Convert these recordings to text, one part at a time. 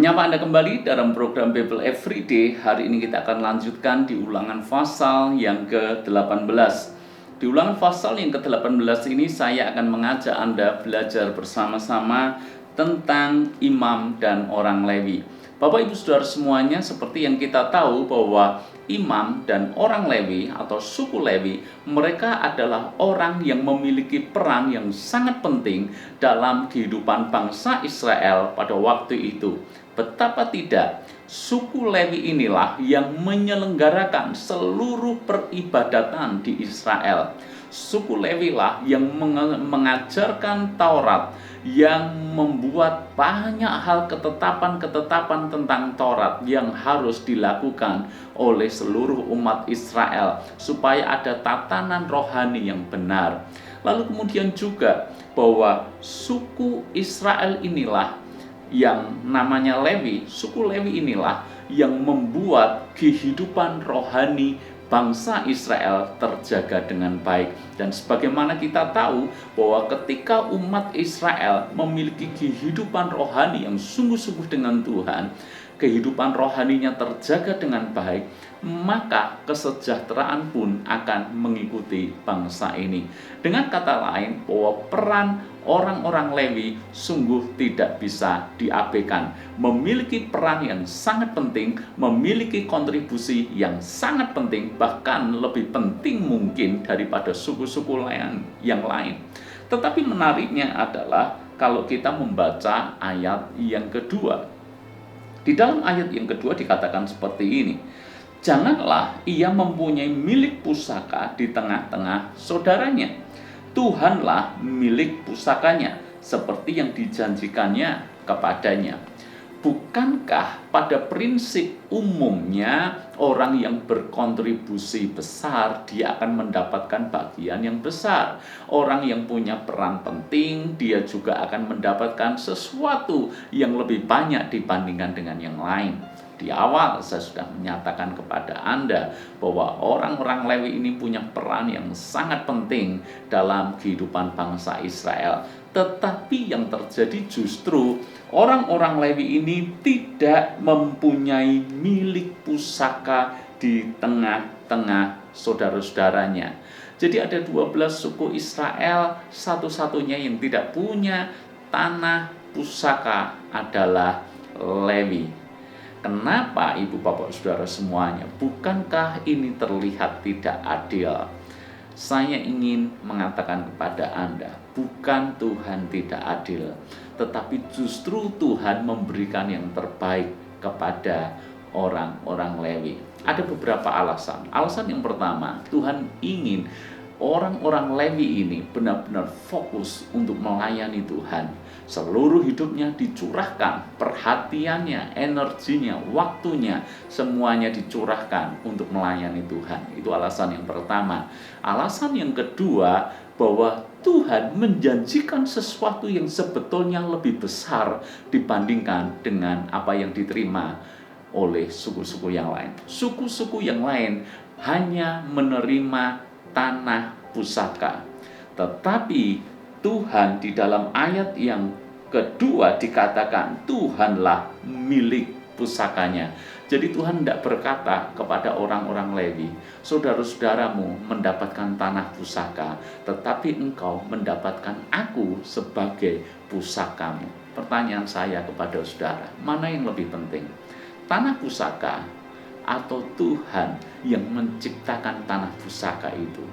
Menyapa Anda kembali dalam program Bible Everyday. Hari ini kita akan lanjutkan di ulangan pasal yang ke-18. Di ulangan pasal yang ke-18 ini saya akan mengajak Anda belajar bersama-sama tentang imam dan orang Lewi. Bapak Ibu Saudara semuanya, seperti yang kita tahu bahwa imam dan orang Lewi atau suku Lewi, mereka adalah orang yang memiliki peran yang sangat penting dalam kehidupan bangsa Israel pada waktu itu. Betapa tidak, suku Lewi inilah yang menyelenggarakan seluruh peribadatan di Israel. Suku Lewi lah yang mengajarkan Taurat, yang membuat banyak hal ketetapan-ketetapan tentang Taurat yang harus dilakukan oleh seluruh umat Israel supaya ada tatanan rohani yang benar. Lalu kemudian juga bahwa suku Israel inilah yang namanya Lewi, suku Lewi inilah yang membuat kehidupan rohani bangsa Israel terjaga dengan baik. Dan sebagaimana kita tahu bahwa ketika umat Israel memiliki kehidupan rohani yang sungguh-sungguh dengan Tuhan, kehidupan rohaninya terjaga dengan baik, maka kesejahteraan pun akan mengikuti bangsa ini. Dengan kata lain, bahwa peran orang-orang Lewi sungguh tidak bisa diabaikan, memiliki peran yang sangat penting, memiliki kontribusi yang sangat penting, bahkan lebih penting mungkin daripada suku-suku yang lain. Tetapi menariknya adalah kalau kita membaca ayat yang kedua. Di dalam ayat yang kedua dikatakan seperti ini: janganlah ia mempunyai milik pusaka di tengah-tengah saudaranya. Tuhanlah milik pusakanya, seperti yang dijanjikannya kepadanya. Bukankah pada prinsip umumnya orang yang berkontribusi besar dia akan mendapatkan bagian yang besar. Orang yang punya peran penting dia juga akan mendapatkan sesuatu yang lebih banyak dibandingkan dengan yang lain. Di awal saya sudah menyatakan kepada Anda bahwa orang-orang Lewi ini punya peran yang sangat penting dalam kehidupan bangsa Israel. Tetapi yang terjadi justru orang-orang Lewi ini tidak mempunyai milik pusaka di tengah-tengah saudara-saudaranya. Jadi ada 12 suku Israel, satu-satunya yang tidak punya tanah pusaka adalah Lewi. Kenapa Ibu Bapak Saudara semuanya? Bukankah ini terlihat tidak adil? Saya ingin mengatakan kepada Anda, bukan Tuhan tidak adil, tetapi justru Tuhan memberikan yang terbaik kepada orang-orang Lewi. Ada beberapa alasan. Alasan yang pertama, Tuhan ingin orang-orang Lewi ini benar-benar fokus untuk melayani Tuhan. Seluruh hidupnya dicurahkan, perhatiannya, energinya, waktunya, semuanya dicurahkan untuk melayani Tuhan. Itu alasan yang pertama. Alasan yang kedua, bahwa Tuhan menjanjikan sesuatu yang sebetulnya lebih besar dibandingkan dengan apa yang diterima oleh suku-suku yang lain. Suku-suku yang lain hanya menerima tanah pusaka. Tetapi Tuhan di dalam ayat yang kedua dikatakan Tuhanlah milik pusakanya. Jadi Tuhan tidak berkata kepada orang-orang Lewi, saudara-saudaramu mendapatkan tanah pusaka, tetapi engkau mendapatkan aku sebagai pusakamu. Pertanyaan saya kepada saudara, mana yang lebih penting? Tanah pusaka atau Tuhan yang menciptakan tanah pusaka itu?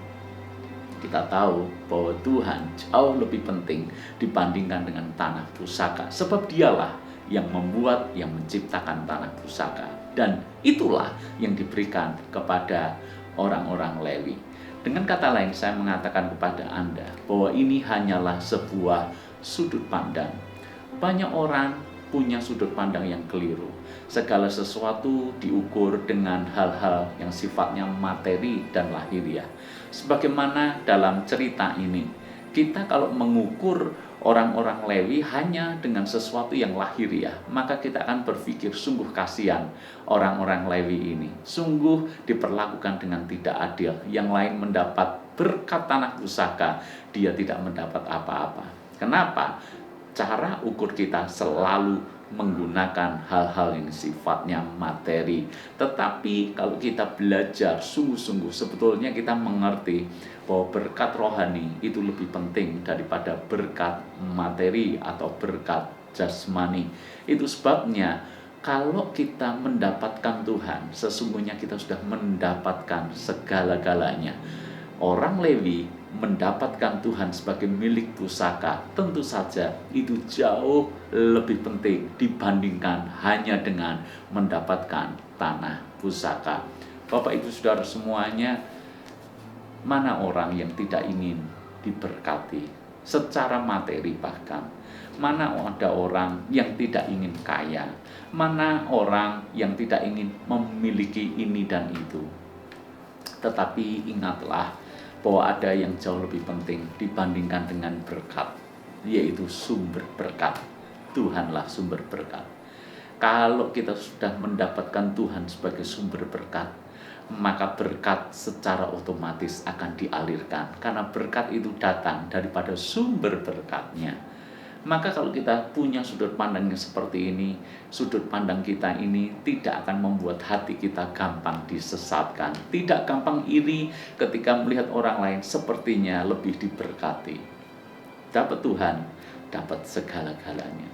Kita tahu bahwa Tuhan jauh lebih penting dibandingkan dengan tanah pusaka. Sebab dialah yang membuat, yang menciptakan tanah pusaka. Dan itulah yang diberikan kepada orang-orang Lewi. Dengan kata lain, saya mengatakan kepada Anda bahwa ini hanyalah sebuah sudut pandang. Banyak orang punya sudut pandang yang keliru. Segala sesuatu diukur dengan hal-hal yang sifatnya materi dan lahiriah. Sebagaimana dalam cerita ini, kita kalau mengukur orang-orang Lewi hanya dengan sesuatu yang lahiriah, maka kita akan berpikir sungguh kasihan orang-orang Lewi ini. Sungguh diperlakukan dengan tidak adil. Yang lain mendapat berkat tanah pusaka, dia tidak mendapat apa-apa. Kenapa? Cara ukur kita selalu menggunakan hal-hal yang sifatnya materi. Tetapi kalau kita belajar sungguh-sungguh, sebetulnya kita mengerti bahwa berkat rohani itu lebih penting daripada berkat materi atau berkat jasmani. Itu sebabnya kalau kita mendapatkan Tuhan, sesungguhnya kita sudah mendapatkan segala-galanya. Orang Lewi mendapatkan Tuhan sebagai milik pusaka, tentu saja itu jauh lebih penting dibandingkan hanya dengan mendapatkan tanah pusaka. Bapak Ibu Saudara semuanya, mana orang yang tidak ingin diberkati secara materi bahkan? Mana ada orang yang tidak ingin kaya? Mana orang yang tidak ingin memiliki ini dan itu? Tetapi ingatlah bahwa ada yang jauh lebih penting dibandingkan dengan berkat, yaitu sumber berkat. Tuhanlah sumber berkat. Kalau kita sudah mendapatkan Tuhan sebagai sumber berkat, maka berkat secara otomatis akan dialirkan, karena berkat itu datang daripada sumber berkatnya. Maka kalau kita punya sudut pandang yang seperti ini, sudut pandang kita ini tidak akan membuat hati kita gampang disesatkan, tidak gampang iri ketika melihat orang lain sepertinya lebih diberkati. Dapat Tuhan, dapat segala-galanya.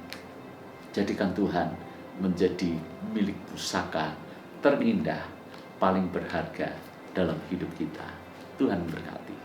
Jadikan Tuhan menjadi milik pusaka terindah, paling berharga dalam hidup kita. Tuhan berkati.